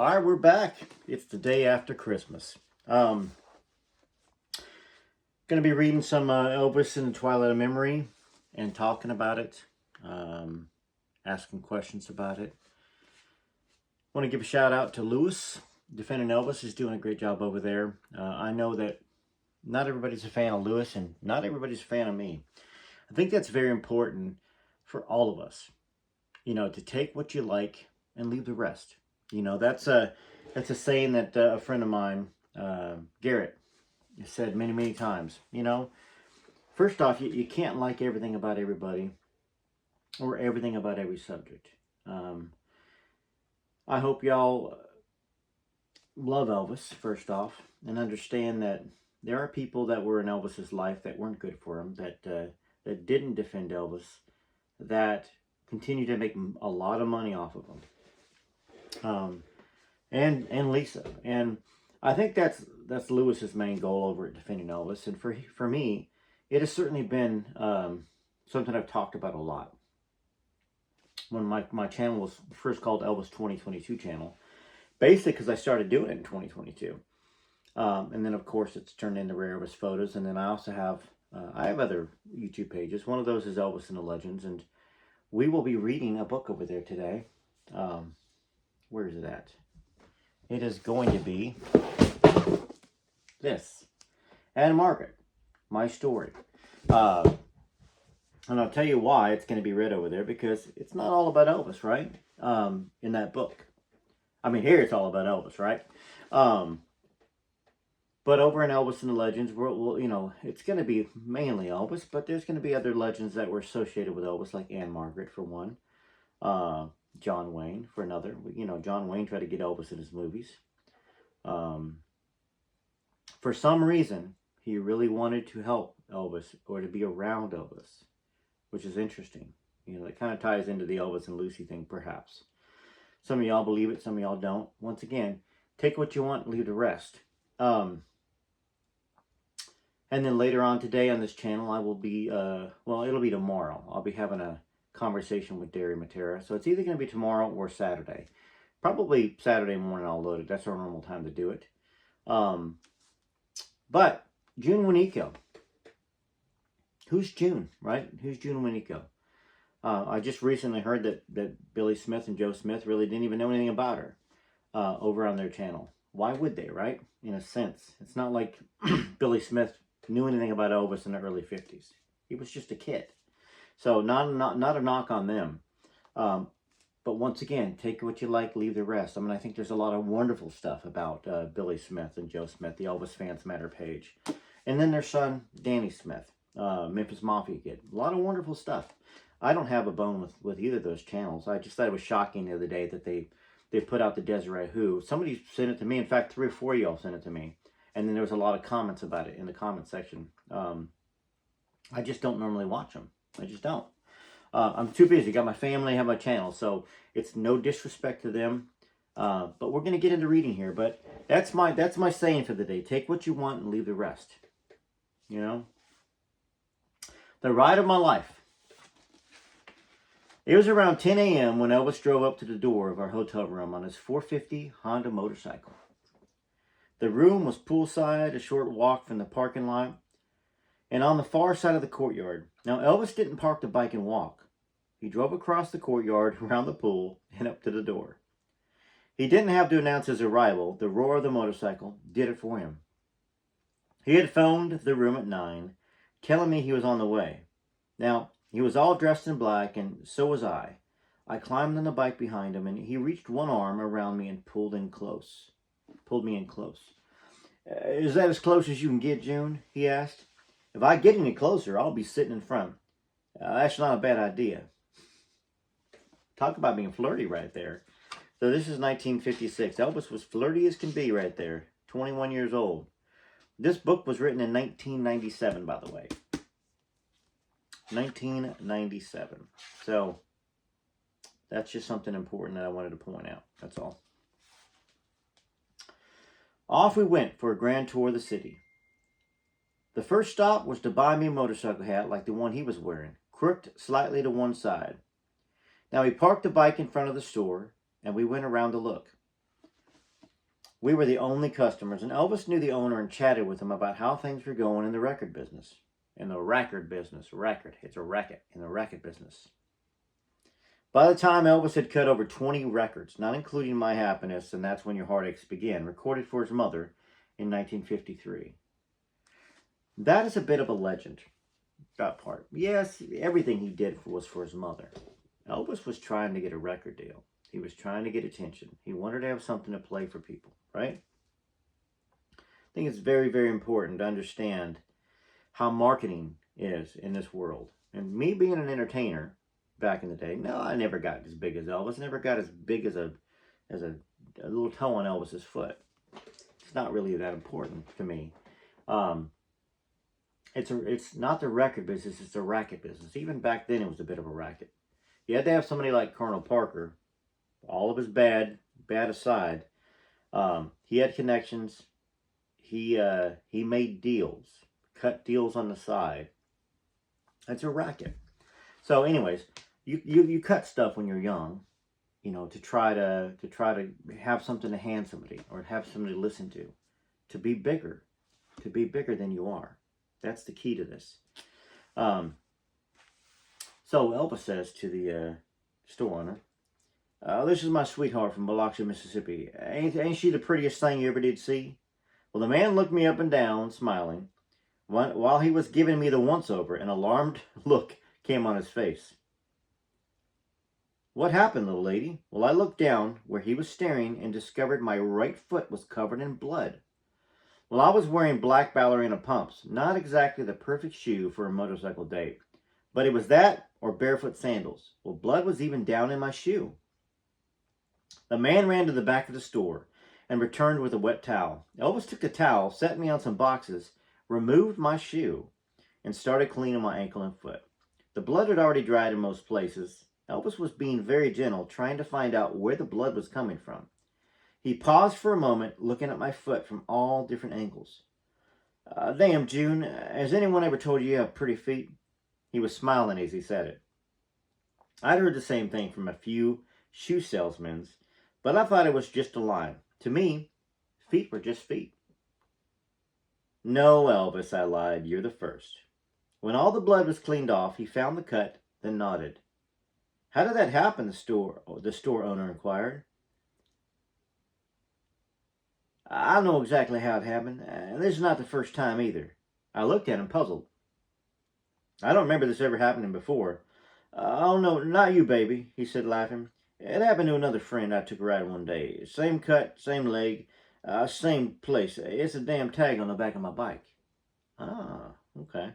All right, we're back. It's the day after Christmas. Going to be reading some Elvis in the Twilight of Memory and talking about it, asking questions about it. Want to give a shout out to Lewis. Defending Elvis is doing a great job over there. I know that not everybody's a fan of Lewis and not everybody's a fan of me. I think that's very important for all of us, to take what you like and leave the rest. That's a saying that a friend of mine, Garrett, said many, many times. First off, you can't like everything about everybody or everything about every subject. I hope y'all love Elvis, first off, and understand that there are people that were in Elvis's life that weren't good for him, that didn't defend Elvis, that continue to make a lot of money off of him. And Lisa. And I think that's Lewis's main goal over at Defending Elvis. And for me, it has certainly been something I've talked about a lot. When my channel was first called Elvis 2022 channel, basically because I started doing it in 2022. And then, of course, it's turned into Rare Elvis Photos. And then I also have, I have other YouTube pages. One of those is Elvis and the Legends. And we will be reading a book over there today. Where is it at? It is going to be this. And Margaret, my story. And I'll tell you why it's going to be read over there, because it's not all about Elvis, right? In that book. I mean, here it's all about Elvis, right? But over in Elvis and the Legends, we'll it's going to be mainly Elvis, but there's going to be other legends that were associated with Elvis, like Anne Margaret, for one. John Wayne, for another. John Wayne tried to get Elvis in his movies. For some reason, he really wanted to help Elvis, or to be around Elvis, which is interesting. It kind of ties into the Elvis and Lucy thing, perhaps. Some of y'all believe it, some of y'all don't. Once again, take what you want, leave the rest. And then later on today on this channel, I will be, it'll be tomorrow. I'll be having a conversation with Derry Matera. So it's either going to be tomorrow or Saturday. Probably Saturday morning I'll load it. That's our normal time to do it. But June Winiko. Who's June, right? Who's June Winiko? I just recently heard that Billy Smith and Joe Smith really didn't even know anything about her over on their channel. Why would they, right? In a sense. It's not like Billy Smith knew anything about Elvis in the early 50s. He was just a kid. So not a knock on them. But once again, take what you like, leave the rest. I think there's a lot of wonderful stuff about Billy Smith and Joe Smith, the Elvis Fans Matter page. And then their son, Danny Smith, Memphis Mafia Kid. A lot of wonderful stuff. I don't have a bone with either of those channels. I just thought it was shocking the other day that they put out the Desiree Who. Somebody sent it to me. In fact, 3 or 4 of y'all sent it to me. And then there was a lot of comments about it in the comment section. I just don't normally watch them. I just don't. I'm too busy. Got my family, have my channel, so it's no disrespect to them. But we're gonna get into reading here. But that's my saying for the day. Take what you want and leave the rest. The ride of my life. It was around 10 a.m. when Elvis drove up to the door of our hotel room on his 450 Honda motorcycle. The room was poolside, a short walk from the parking lot, and on the far side of the courtyard. Now, Elvis didn't park the bike and walk. He drove across the courtyard, around the pool, and up to the door. He didn't have to announce his arrival. The roar of the motorcycle did it for him. He had phoned the room at 9, telling me he was on the way. Now, he was all dressed in black, and so was I. I climbed on the bike behind him, and he reached one arm around me and pulled me in close. Is that as close as you can get, June? He asked. If I get any closer, I'll be sitting in front. That's not a bad idea. Talk about being flirty right there. So this is 1956. Elvis was flirty as can be right there. 21 years old. This book was written in 1997, by the way. 1997. So that's just something important that I wanted to point out. That's all. Off we went for a grand tour of the city. The first stop was to buy me a motorcycle hat like the one he was wearing, crooked slightly to one side. Now he parked the bike in front of the store, and we went around to look. We were the only customers, and Elvis knew the owner and chatted with him about how things were going in the record business. In the record business. Record. It's a racket. In the record business. By the time Elvis had cut over 20 records, not including My Happiness and That's When Your Heartaches Begin, recorded for his mother in 1953. That is a bit of a legend, that part. Yes, everything he did was for his mother. Elvis was trying to get a record deal. He was trying to get attention. He wanted to have something to play for people, right? I think it's very, very important to understand how marketing is in this world. And me being an entertainer back in the day, no, I never got as big as Elvis. I never got as big as a little toe on Elvis's foot. It's not really that important to me. It's not the record business, it's the racket business. Even back then, it was a bit of a racket. You had to have somebody like Colonel Parker, all of his bad aside. He had connections. He made deals, cut deals on the side. That's a racket. So, anyways, you cut stuff when you're young, you know, to try to have something to hand somebody or have somebody to listen to be bigger than you are. That's the key to this. So Elvis says to the store owner, "This is my sweetheart from Biloxi, Mississippi. Ain't she the prettiest thing you ever did see?" Well, the man looked me up and down, smiling. While he was giving me the once-over, an alarmed look came on his face. "What happened, little lady?" Well, I looked down where he was staring and discovered my right foot was covered in blood. Well, I was wearing black ballerina pumps, not exactly the perfect shoe for a motorcycle date, but it was that or barefoot sandals. Well, blood was even down in my shoe. The man ran to the back of the store and returned with a wet towel. Elvis took the towel, set me on some boxes, removed my shoe, and started cleaning my ankle and foot. The blood had already dried in most places. Elvis was being very gentle, trying to find out where the blood was coming from. He paused for a moment, looking at my foot from all different angles. Damn, June, has anyone ever told you have pretty feet?" He was smiling as he said it. I'd heard the same thing from a few shoe salesmen, but I thought it was just a line. To me, feet were just feet. "No, Elvis," I lied, "you're the first." When all the blood was cleaned off, he found the cut, then nodded. "How did that happen?" the store owner inquired. "I don't know exactly how it happened. This is not the first time either." I looked at him puzzled. "I don't remember this ever happening before." "Oh, no, not you, baby," he said, laughing. "It happened to another friend I took a ride one day. Same cut, same leg, same place. It's a damn tag on the back of my bike." Ah, okay.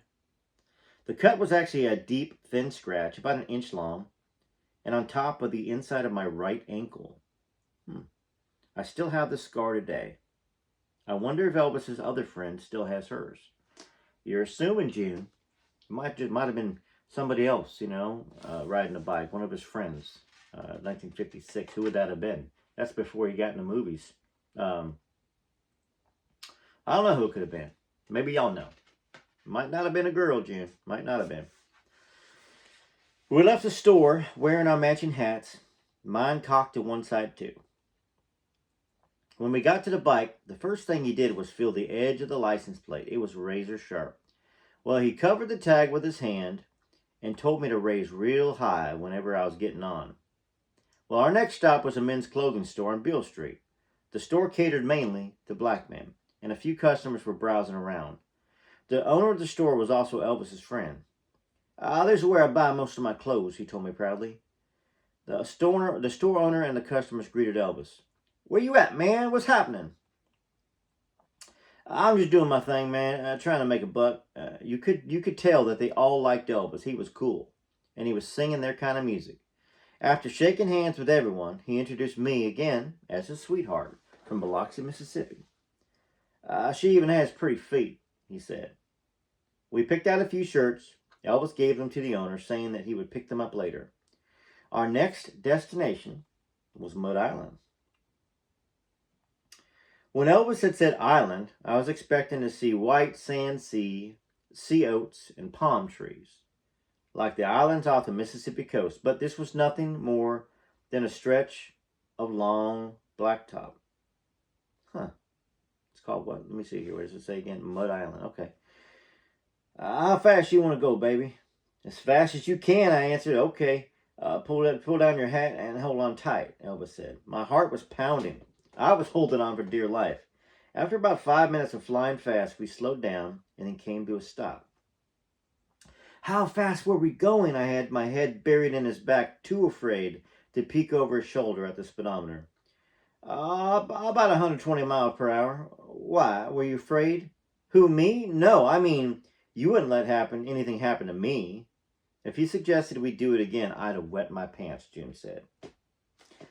The cut was actually a deep, thin scratch, about an inch long, and on top of the inside of my right ankle. I still have the scar today. I wonder if Elvis's other friend still has hers. You're assuming, June. Might have been somebody else, you know, riding a bike, one of his friends. 1956. Who would that have been? That's before he got in the movies. I don't know who it could have been. Maybe y'all know. Might not have been a girl, June. Might not have been. We left the store wearing our matching hats, mine cocked to one side too. When we got to the bike, the first thing he did was feel the edge of the license plate. It was razor sharp. Well, he covered the tag with his hand and told me to raise real high whenever I was getting on. Well, our next stop was a men's clothing store on Beale Street. The store catered mainly to black men, and a few customers were browsing around. The owner of the store was also Elvis's friend. "This is where I buy most of my clothes," he told me proudly. The store owner and the customers greeted Elvis. "Where you at, man? What's happening?" "I'm just doing my thing, man. Trying to make a buck." You could tell that they all liked Elvis. He was cool, and he was singing their kind of music. After shaking hands with everyone, he introduced me again as his sweetheart from Biloxi, Mississippi. "She even has pretty feet," he said. We picked out a few shirts. Elvis gave them to the owner, saying that he would pick them up later. Our next destination was Mud Island. When Elvis had said island, I was expecting to see white sand sea oats, and palm trees, like the islands off the Mississippi coast, but this was nothing more than a stretch of long blacktop. called what? Let me see here. What does it say again? Mud Island. Okay. How fast you want to go, baby? As fast as you can, I answered. Okay. Pull down your hat and hold on tight, Elvis said. My heart was pounding. I was holding on for dear life. After about 5 minutes of flying fast, we slowed down and then came to a stop. How fast were we going? I had my head buried in his back, too afraid to peek over his shoulder at the speedometer. About 120 miles per hour. Why? Were you afraid? Who, me? No, I mean, you wouldn't let anything happen to me. If he suggested we do it again, I'd have wet my pants, June said.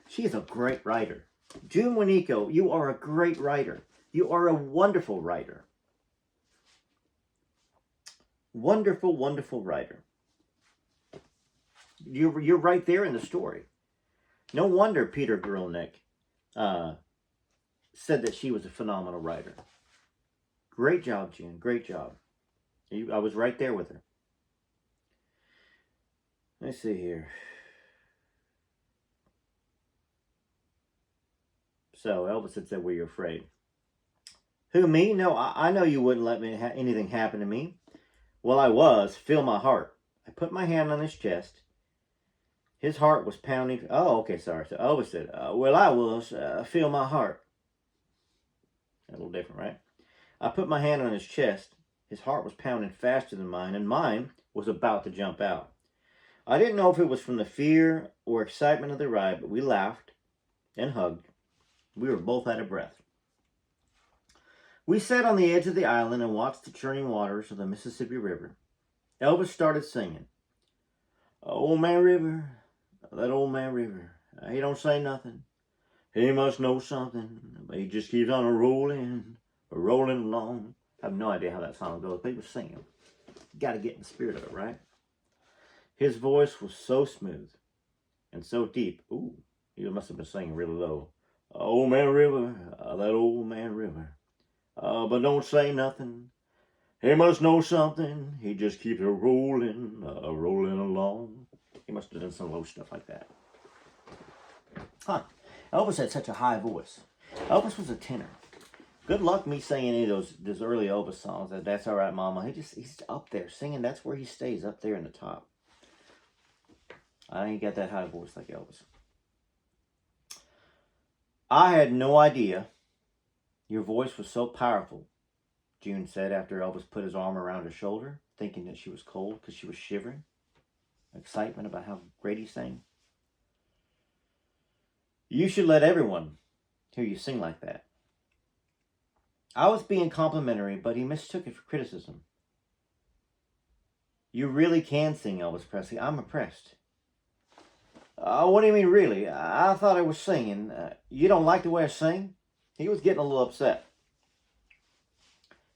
She is a great writer. June Wineco, you are a great writer. You are a wonderful writer. Wonderful, wonderful writer. You're right there in the story. No wonder Peter Guralnick said that she was a phenomenal writer. Great job, June. Great job. I was right there with her. Let's see here. So Elvis had said, were you afraid? Who, me? No, I know you wouldn't let anything happen to me. Well, I was. Feel my heart. I put my hand on his chest. His heart was pounding. Oh, okay, sorry. So Elvis said, well, I was. Feel my heart. A little different, right? I put my hand on his chest. His heart was pounding faster than mine, and mine was about to jump out. I didn't know if it was from the fear or excitement of the ride, but we laughed and hugged. We were both out of breath. We sat on the edge of the island and watched the churning waters of the Mississippi River. Elvis started singing. Old Man River, that old man River, he don't say nothing. He must know something, but he just keeps on rolling along. I have no idea how that song goes, but he was singing. You got to get in the spirit of it, right? His voice was so smooth and so deep. Ooh, he must have been singing really low. Old Man River, that old man River. But don't say nothing. He must know something. He just keeps rolling along. He must have done some low stuff like that. Huh. Elvis had such a high voice. Elvis was a tenor. Good luck me singing any of those early Elvis songs. That's All Right, Mama. He's up there singing. That's where he stays, up there in the top. I ain't got that high voice like Elvis. I had no idea your voice was so powerful, June said after Elvis put his arm around her shoulder, thinking that she was cold because she was shivering. Excitement about how great he sang. You should let everyone hear you sing like that. I was being complimentary, but he mistook it for criticism. You really can sing, Elvis Presley. I'm impressed. What do you mean, really? I thought I was singing. You don't like the way I sing? He was getting a little upset.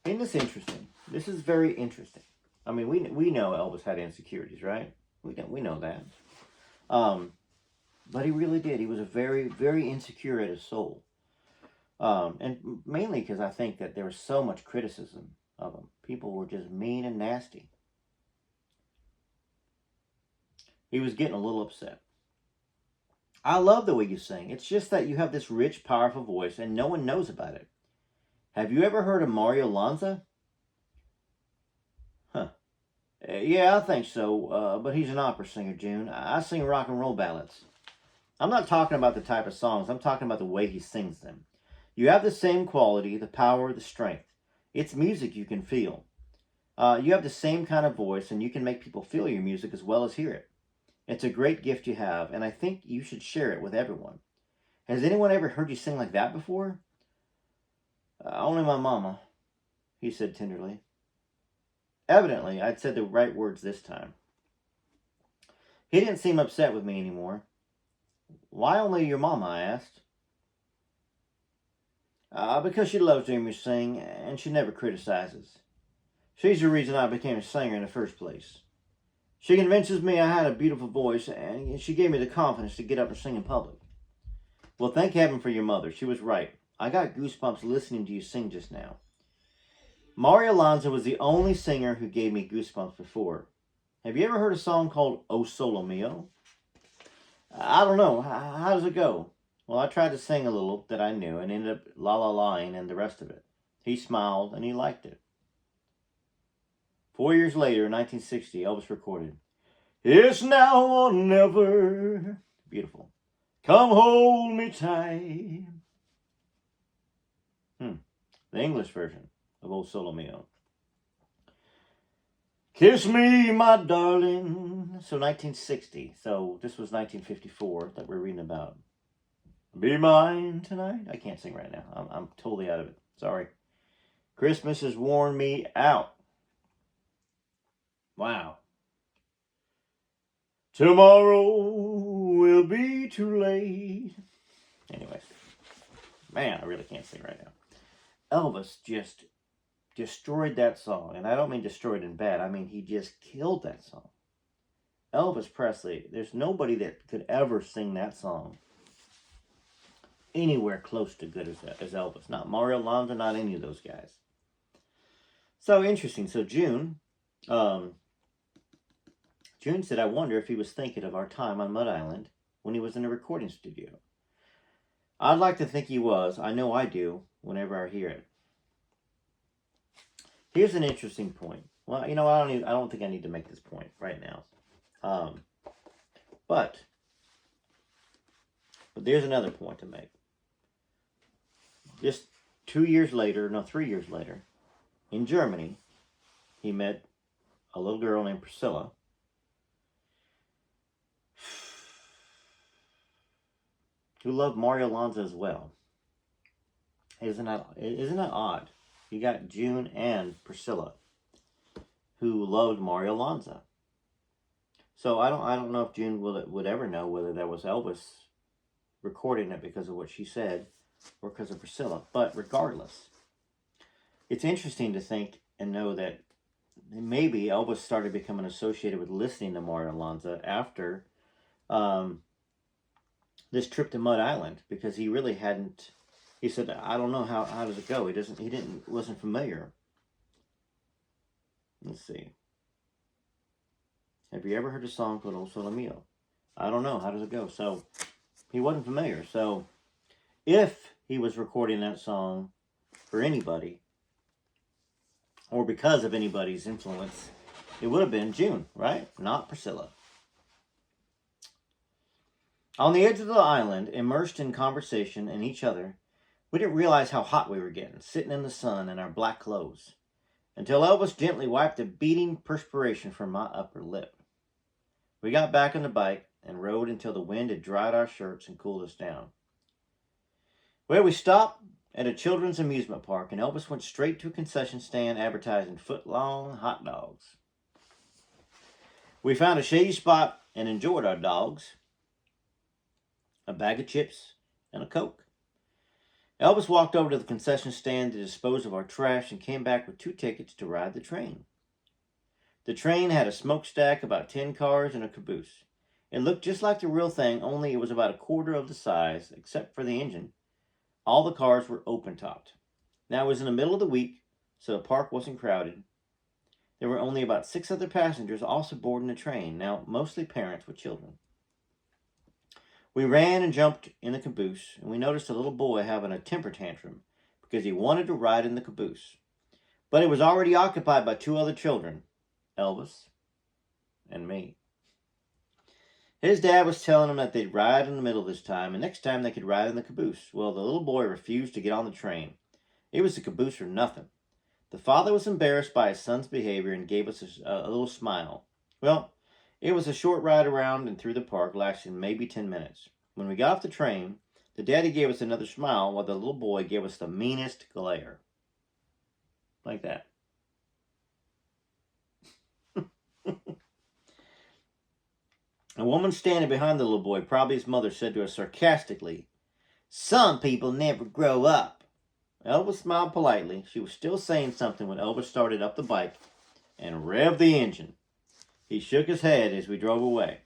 Isn't this interesting? This is very interesting. I mean, we know Elvis had insecurities, right? We know that. But he really did. He was a very, very insecure at his soul. And mainly because I think that there was so much criticism of him. People were just mean and nasty. He was getting a little upset. I love the way you sing. It's just that you have this rich, powerful voice and no one knows about it. Have you ever heard of Mario Lanza? Huh. Yeah, I think so. But he's an opera singer, June. I sing rock and roll ballads. I'm not talking about the type of songs. I'm talking about the way he sings them. You have the same quality, the power, the strength. It's music you can feel. You have the same kind of voice, and you can make people feel your music as well as hear it. It's a great gift you have, and I think you should share it with everyone. Has anyone ever heard you sing like that before? Only my mama, he said tenderly. Evidently, I'd said the right words this time. He didn't seem upset with me anymore. Why only your mama, I asked. Because she loves hearing me sing, and she never criticizes. She's the reason I became a singer in the first place. She convinces me I had a beautiful voice, and she gave me the confidence to get up and sing in public. Well, thank heaven for your mother. She was right. I got goosebumps listening to you sing just now. Mario Lanza was the only singer who gave me goosebumps before. Have you ever heard a song called O Solo Mio? I don't know. How does it go? Well, I tried to sing a little that I knew and ended up la-la-laing and the rest of it. He smiled and he liked it. 4 years later, in 1960, Elvis recorded, "It's now or never." Beautiful. "Come hold me tight." The English version of Old Solo Mio. "Kiss me, my darling." So 1960. So this was 1954 that we're reading about. "Be mine tonight." I can't sing right now. I'm totally out of it. Sorry. "Christmas has worn me out." Wow. "Tomorrow will be too late." Anyways. Man, I really can't sing right now. Elvis just destroyed that song. And I don't mean destroyed in bad. I mean, he just killed that song. Elvis Presley, there's nobody that could ever sing that song anywhere close to good as Elvis. Not Mario Lanza, not any of those guys. So interesting. So June said, "I wonder if he was thinking of our time on Mud Island when he was in a recording studio." I'd like to think he was. I know I do whenever I hear it. Here's an interesting point. Well, I don't think I need to make this point right now. But there's another point to make. Just 3 years later, in Germany, he met a little girl named Priscilla, who loved Mario Lanza as well. Isn't that odd? You got June and Priscilla, who loved Mario Lanza. So I don't know if June would ever know whether that was Elvis recording it because of what she said or because of Priscilla. But regardless, it's interesting to think and know that maybe Elvis started becoming associated with listening to Mario Lanza after this trip to Mud Island, because he really hadn't. He said, "I don't know how does it go." Wasn't familiar. Let's see. "Have you ever heard a song called Old Solo Mio?" "I don't know. How does it go?" So he wasn't familiar. So if he was recording that song for anybody, or because of anybody's influence, it would have been June, right? Not Priscilla. On the edge of the island, immersed in conversation and each other, we didn't realize how hot we were getting, sitting in the sun in our black clothes, until Elvis gently wiped a beading perspiration from my upper lip. We got back on the bike and rode until the wind had dried our shirts and cooled us down. Well, we stopped at a children's amusement park, and Elvis went straight to a concession stand advertising foot-long hot dogs. We found a shady spot and enjoyed our dogs, a bag of chips, and a Coke. Elvis walked over to the concession stand to dispose of our trash and came back with 2 tickets to ride the train. The train had a smokestack, about 10 cars, and a caboose. It looked just like the real thing, only it was about a quarter of the size, except for the engine. All the cars were open-topped. Now, it was in the middle of the week, so the park wasn't crowded. There were only about 6 other passengers also boarding the train, now mostly parents with children. We ran and jumped in the caboose, and we noticed a little boy having a temper tantrum because he wanted to ride in the caboose. But it was already occupied by 2 other children, Elvis and me. His dad was telling him that they'd ride in the middle this time, and next time they could ride in the caboose. Well, the little boy refused to get on the train. It was the caboose or nothing. The father was embarrassed by his son's behavior and gave us a little smile. Well, it was a short ride around and through the park, lasting maybe 10 minutes. When we got off the train, the daddy gave us another smile while the little boy gave us the meanest glare. Like that. A woman standing behind the little boy, probably his mother, said to us sarcastically, "Some people never grow up." Elvis smiled politely. She was still saying something when Elvis started up the bike and revved the engine. He shook his head as we drove away.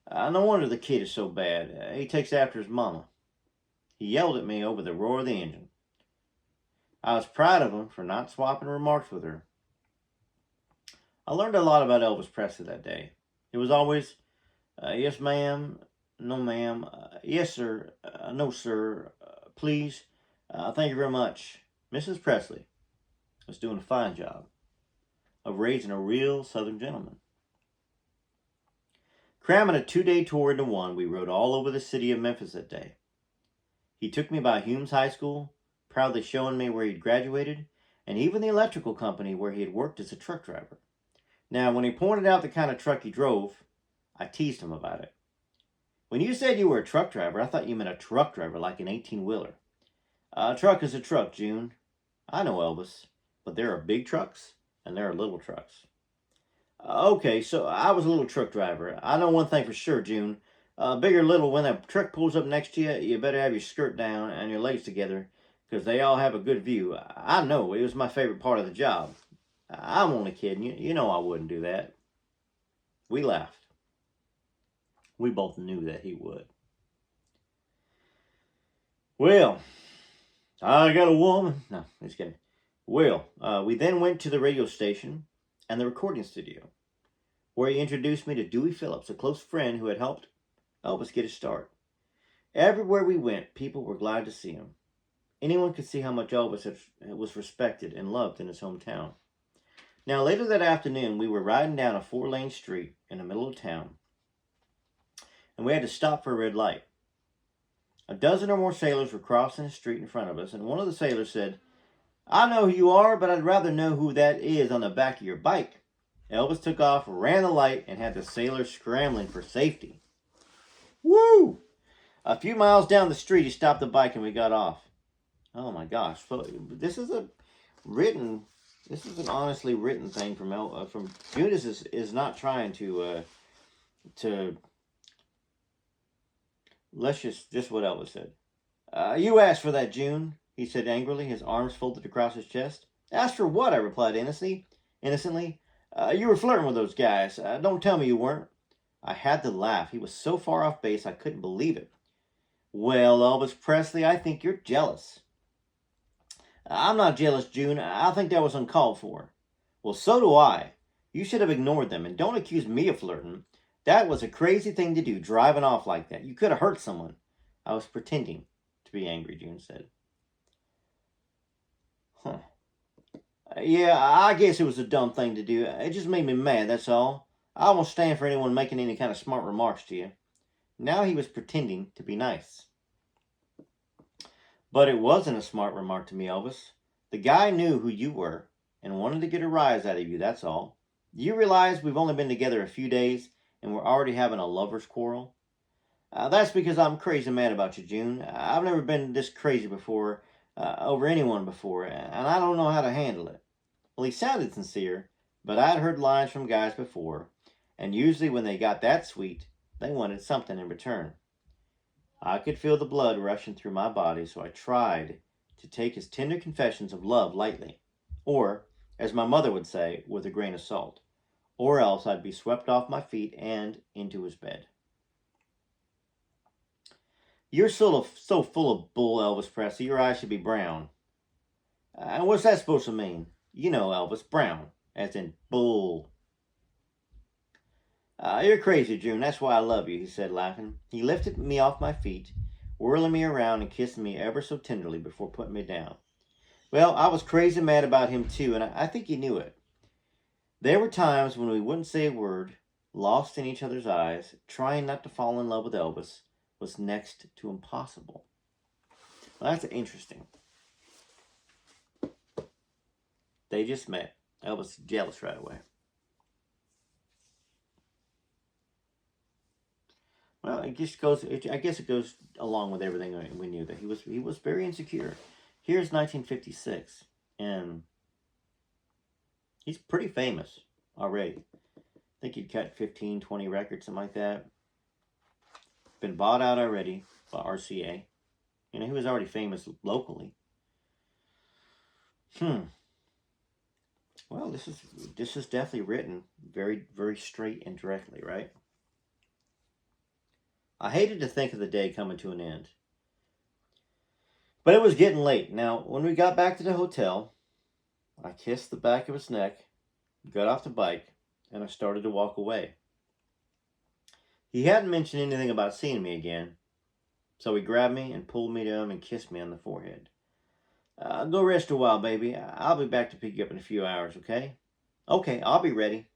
No wonder the kid is so bad. He takes after his mama. He yelled at me over the roar of the engine. I was proud of him for not swapping remarks with her. I learned a lot about Elvis Presley that day. It was always, yes, ma'am, no, ma'am, yes, sir, no, sir, please, thank you very much, Mrs. Presley was doing a fine job of raising a real Southern gentleman. Cramming a 2-day tour into one, we rode all over the city of Memphis that day. He took me by Humes High School, proudly showing me where he'd graduated, and even the electrical company where he had worked as a truck driver. Now, when he pointed out the kind of truck he drove, I teased him about it. When you said you were a truck driver, I thought you meant a truck driver like an 18-wheeler. A truck is a truck, June. I know, Elvis, but there are big trucks and there are little trucks. Okay, so I was a little truck driver. I know one thing for sure, June. Big or little, when a truck pulls up next to you, you better have your skirt down and your legs together, because they all have a good view. I know, it was my favorite part of the job. I'm only kidding. You know I wouldn't do that. We laughed. We both knew that he would. Well, I got a woman. No, just kidding. Well, we then went to the radio station and the recording studio, where he introduced me to Dewey Phillips, a close friend who had helped Elvis get his start. Everywhere we went, people were glad to see him. Anyone could see how much Elvis was respected and loved in his hometown. Now, later that afternoon, we were riding down a 4-lane street in the middle of town, and we had to stop for a red light. A dozen or more sailors were crossing the street in front of us, and one of the sailors said, "I know who you are, but I'd rather know who that is on the back of your bike." Elvis took off, ran the light, and had the sailors scrambling for safety. Woo! A few miles down the street, he stopped the bike and we got off. Oh my gosh. So this is an honestly written thing from Judas is not trying to let's just what Elvis said. You asked for that, June, he said angrily, his arms folded across his chest. Asked for what? I replied innocently. You were flirting with those guys. Don't tell me you weren't. I had to laugh. He was so far off base I couldn't believe it. Well, Elvis Presley, I think you're jealous. I'm not jealous, June. I think that was uncalled for. Well, so do I. You should have ignored them, and don't accuse me of flirting. That was a crazy thing to do, driving off like that. You could have hurt someone. I was pretending to be angry, June said. Huh. Yeah, I guess it was a dumb thing to do. It just made me mad, that's all. I won't stand for anyone making any kind of smart remarks to you. Now he was pretending to be nice. But it wasn't a smart remark to me, Elvis. The guy knew who you were and wanted to get a rise out of you, that's all. You realize we've only been together a few days and we're already having a lover's quarrel? That's because I'm crazy mad about you, June. I've never been this crazy before, over anyone before, and I don't know how to handle it. Well, he sounded sincere, but I'd heard lines from guys before, and usually when they got that sweet, they wanted something in return. I could feel the blood rushing through my body, so I tried to take his tender confessions of love lightly, or, as my mother would say, with a grain of salt, or else I'd be swept off my feet and into his bed. You're so full of bull, Elvis Presley. Your eyes should be brown. And what's that supposed to mean? You know, Elvis, brown, as in bull. You're crazy, June. That's why I love you, he said, laughing. He lifted me off my feet, whirling me around and kissing me ever so tenderly before putting me down. Well, I was crazy mad about him, too, and I think he knew it. There were times when we wouldn't say a word, lost in each other's eyes, trying not to fall in love with Elvis was next to impossible. Well, that's interesting. They just met. Elvis was jealous right away. Well, I guess it goes along with everything we knew, that he was very insecure. Here's 1956, and he's pretty famous already. I think he'd cut 15, 20 records, something like that. Been bought out already by RCA. You know, he was already famous locally. Well, this is definitely written very, very straight and directly, right? I hated to think of the day coming to an end. But it was getting late. Now, when we got back to the hotel, I kissed the back of his neck, got off the bike, and I started to walk away. He hadn't mentioned anything about seeing me again, so he grabbed me and pulled me to him and kissed me on the forehead. Go rest a while, baby. I'll be back to pick you up in a few hours, okay? Okay, I'll be ready.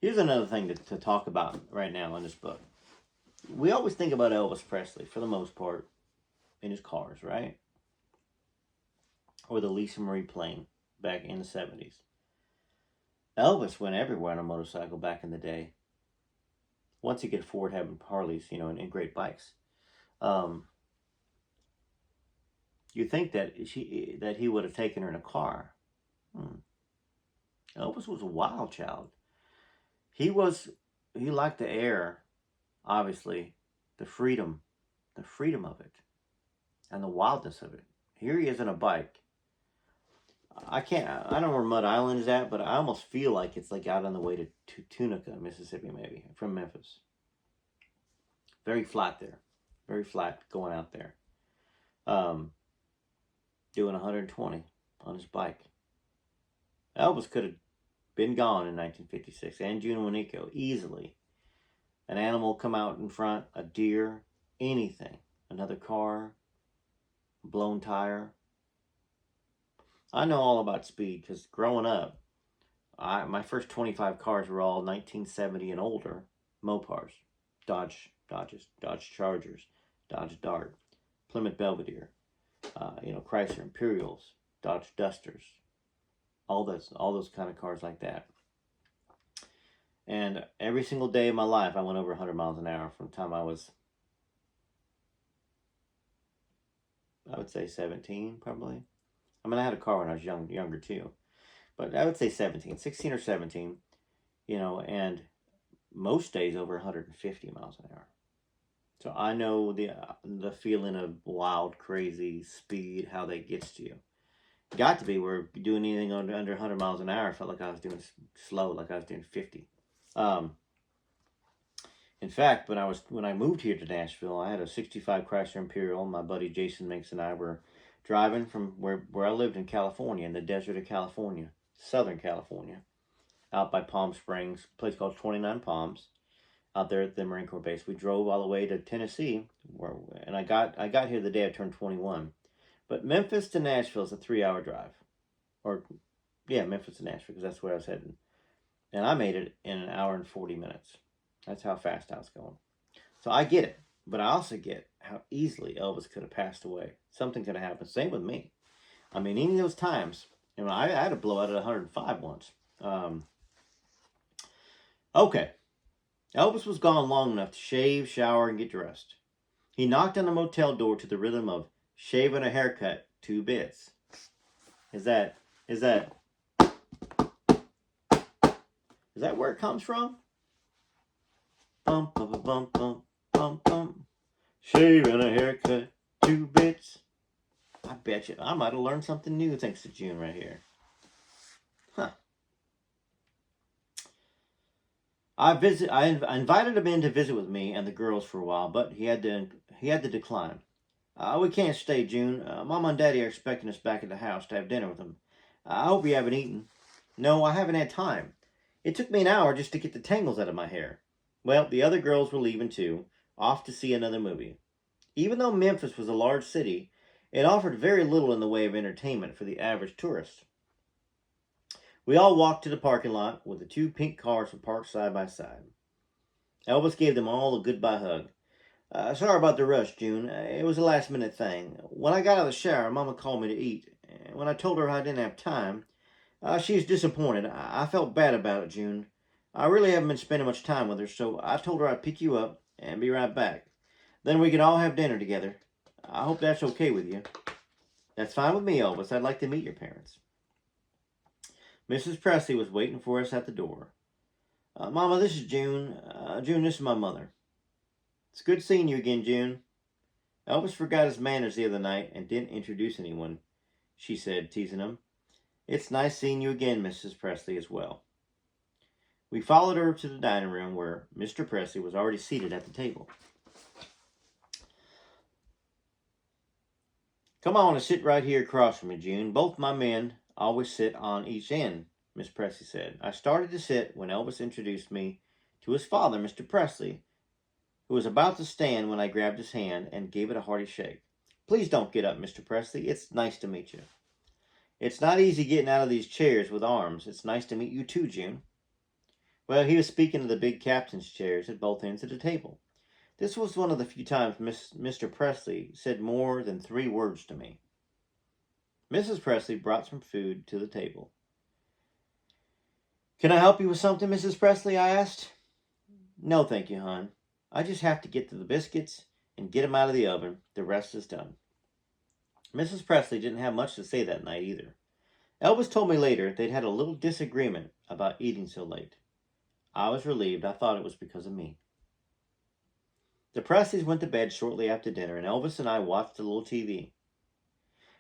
Here's another thing to talk about right now in this book. We always think about Elvis Presley, for the most part, in his cars, right? Or the Lisa Marie plane back in the 70s. Elvis went everywhere on a motorcycle back in the day. Once he could afford having Harleys, and great bikes. You think that he would have taken her in a car. Elvis was a wild child. He liked the air, obviously, the freedom of it, and the wildness of it. Here he is on a bike. I don't know where Mud Island is at, but I almost feel like it's like out on the way to Tunica, Mississippi, maybe, from Memphis. Very flat there. Very flat going out there. Doing 120 on his bike. Elvis could have been gone in 1956, and June Winico, easily. An animal come out in front, a deer, anything. Another car, a blown tire. I know all about speed because growing up, my first 25 cars were all 1970 and older Mopars. Dodge Chargers, Dodge Dart, Plymouth Belvedere, Chrysler Imperials, Dodge Dusters, all those kind of cars like that. And every single day of my life, I went over 100 miles an hour from the time I was, I would say 17, probably. I mean, I had a car when I was younger too, but I would say 16 or 17, and most days over 150 miles an hour. So I know the feeling of wild, crazy speed, how that gets to you. Got to be where doing anything under 100 miles an hour felt like I was doing slow, like I was doing 50. In fact, when I moved here to Nashville, I had a 65 Chrysler Imperial. My buddy Jason Minks and I were driving from where I lived in California, in the desert of California, Southern California, out by Palm Springs, a place called 29 Palms, out there at the Marine Corps base. We drove all the way to Tennessee, and I got here the day I turned 21. But Memphis to Nashville is a 3-hour drive. Memphis to Nashville, because that's where I was heading. And I made it in 1 hour and 40 minutes. That's how fast I was going. So I get it. But I also get how easily Elvis could have passed away. Something could have happened. Same with me. I mean, any of those times, I had a blowout at 105 once. Okay. Elvis was gone long enough to shave, shower, and get dressed. He knocked on the motel door to the rhythm of "Shave and a Haircut, 2 bits." Is that where it comes from? Bum bum bum bum bum bum. Shave and a haircut, 2 bits. I bet you I might have learned something new thanks to June right here. Huh. I invited him in to visit with me and the girls for a while, but he had to decline. We can't stay, June. Mom and Daddy are expecting us back at the house to have dinner with them. I hope you haven't eaten. No, I haven't had time. It took me an hour just to get the tangles out of my hair. Well, the other girls were leaving too, off to see another movie. Even though Memphis was a large city, it offered very little in the way of entertainment for the average tourist. We all walked to the parking lot with the 2 pink cars were parked side by side. Elvis gave them all a goodbye hug. Sorry about the rush, June. It was a last-minute thing. When I got out of the shower, Mama called me to eat. When I told her I didn't have time, she was disappointed. I felt bad about it, June. I really haven't been spending much time with her, so I told her I'd pick you up and be right back. Then we could all have dinner together. I hope that's okay with you. That's fine with me, Elvis. I'd like to meet your parents. Mrs. Presley was waiting for us at the door. Mama, this is June. June, this is my mother. It's good seeing you again, June. Elvis forgot his manners the other night and didn't introduce anyone, she said, teasing him. It's nice seeing you again, Mrs. Presley, as well. We followed her to the dining room where Mr. Presley was already seated at the table. Come on and sit right here across from me, June. Both my men always sit on each end, Miss Presley said. I started to sit when Elvis introduced me to his father, Mr. Presley, who was about to stand when I grabbed his hand and gave it a hearty shake. Please don't get up, Mr. Presley. It's nice to meet you. It's not easy getting out of these chairs with arms. It's nice to meet you too, June. Well, he was speaking of the big captain's chairs at both ends of the table. This was one of the few times Mr. Presley said more than 3 words to me. Mrs. Presley brought some food to the table. Can I help you with something, Mrs. Presley? I asked. No, thank you, hon. I just have to get to the biscuits and get them out of the oven. The rest is done. Mrs. Presley didn't have much to say that night either. Elvis told me later they'd had a little disagreement about eating so late. I was relieved. I thought it was because of me. The Presleys went to bed shortly after dinner, and Elvis and I watched a little TV.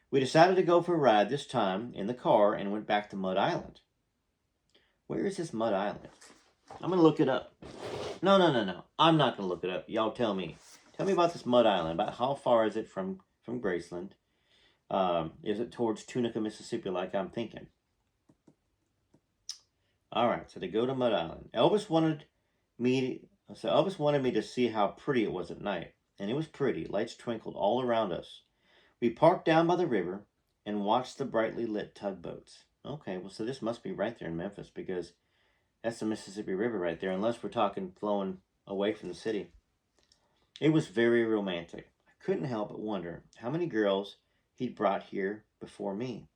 We decided to go for a ride this time in the car and went back to Mud Island. Where is this Mud Island? I'm going to look it up. No. I'm not going to look it up. Y'all tell me. Tell me about this Mud Island. About how far is it from Graceland? Is it towards Tunica, Mississippi, like I'm thinking? All right, so they go to Mud Island. Elvis wanted me to see how pretty it was at night, and it was pretty. Lights twinkled all around us. We parked down by the river and watched the brightly lit tugboats. Okay, well, so this must be right there in Memphis, because that's the Mississippi River right there, unless we're talking flowing away from the city. It was very romantic. I couldn't help but wonder how many girls he'd brought here before me.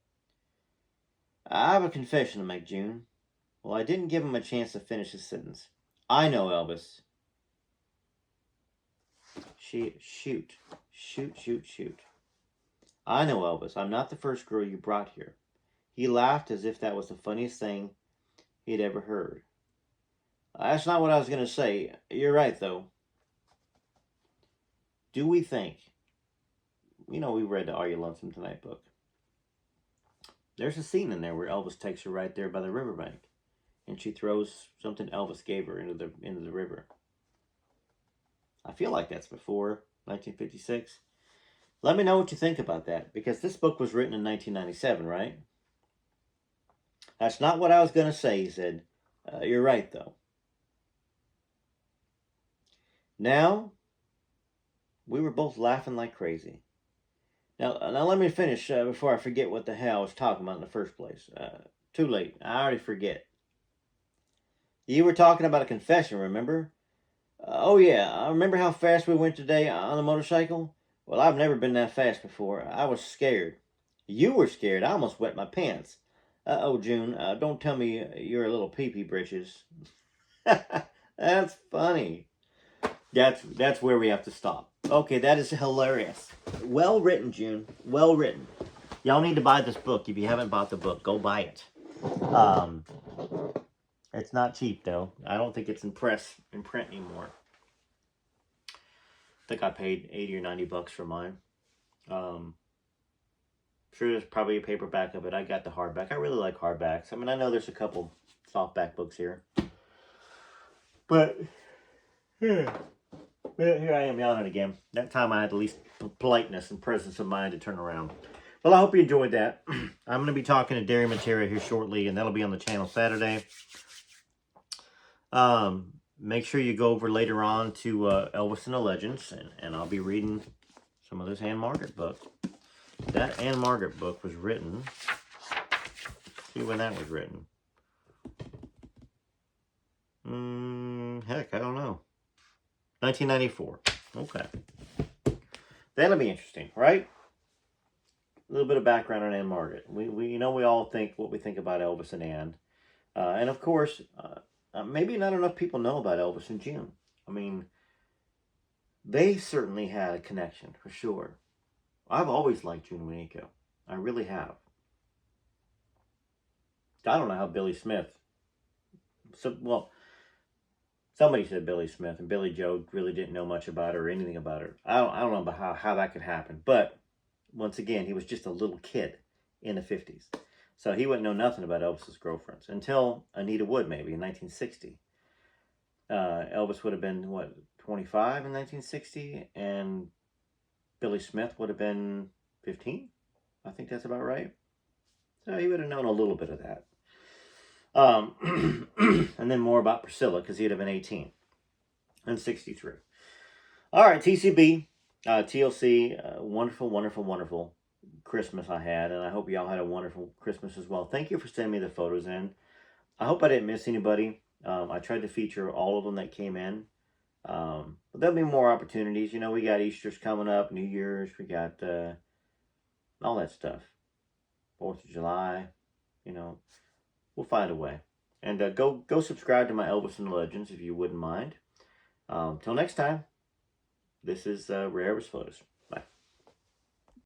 I have a confession to make, June. Well, I didn't give him a chance to finish his sentence. I know, Elvis. Shoot. I know, Elvis. I'm not the first girl you brought here. He laughed as if that was the funniest thing he'd ever heard. That's not what I was going to say. You're right, though. Do we think... we read the Are You Lonesome Tonight book. There's a scene in there where Elvis takes her right there by the riverbank, and she throws something Elvis gave her into the river. I feel like that's before 1956. Let me know what you think about that, because this book was written in 1997, right? That's not what I was going to say, he said. You're right, though. Now, we were both laughing like crazy. Now let me finish before I forget what the hell I was talking about in the first place. Too late. I already forget. You were talking about a confession, remember? Oh, yeah. I remember how fast we went today on the motorcycle? Well, I've never been that fast before. I was scared. You were scared. I almost wet my pants. Uh-oh, June. Don't tell me you're a little pee-pee britches. That's funny. That's where we have to stop. Okay, that is hilarious. Well written, June. Well written. Y'all need to buy this book. If you haven't bought the book, go buy it. It's not cheap, though. I don't think it's in print anymore. I think I paid $80 or $90 for mine. Sure, there's probably a paperback of it. I got the hardback. I really like hardbacks. I mean, I know there's a couple softback books here. But here I am yawning again. That time I had the least politeness and presence of mind to turn around. Well, I hope you enjoyed that. I'm going to be talking to Dairy Materia here shortly, and that'll be on the channel Saturday. Make sure you go over later on to Elvis and the Legends, and I'll be reading some of this Anne Margaret book. That Anne Margaret book was written, see when that was written. Heck, I don't know. 1994. Okay. That'll be interesting, right? A little bit of background on Anne Margaret. We all think what we think about Elvis and Anne. And of course, maybe not enough people know about Elvis and June. I mean, they certainly had a connection, for sure. I've always liked June Wienico. I really have. I don't know how Billy Smith... somebody said Billy Smith, and Billy Joe really didn't know much about her or anything about her. I don't know about how that could happen. But, once again, he was just a little kid in the 50s. So he wouldn't know nothing about Elvis's girlfriends until Anita Wood, maybe, in 1960. Elvis would have been, 25 in 1960? And Billy Smith would have been 15? I think that's about right. So he would have known a little bit of that. And then more about Priscilla, because he'd have been 18 in 63. All right, TCB. TLC, wonderful, wonderful, wonderful Christmas I had, and I hope y'all had a wonderful Christmas as well. Thank you for sending me the photos in. I hope I didn't miss anybody. I tried to feature all of them that came in. But there'll be more opportunities. You know, we got Easter's coming up, New Year's, we got all that stuff. 4th of July, you know, we'll find a way. And go subscribe to my Elvis and Legends if you wouldn't mind. Till next time, this is Rare Elvis Photos.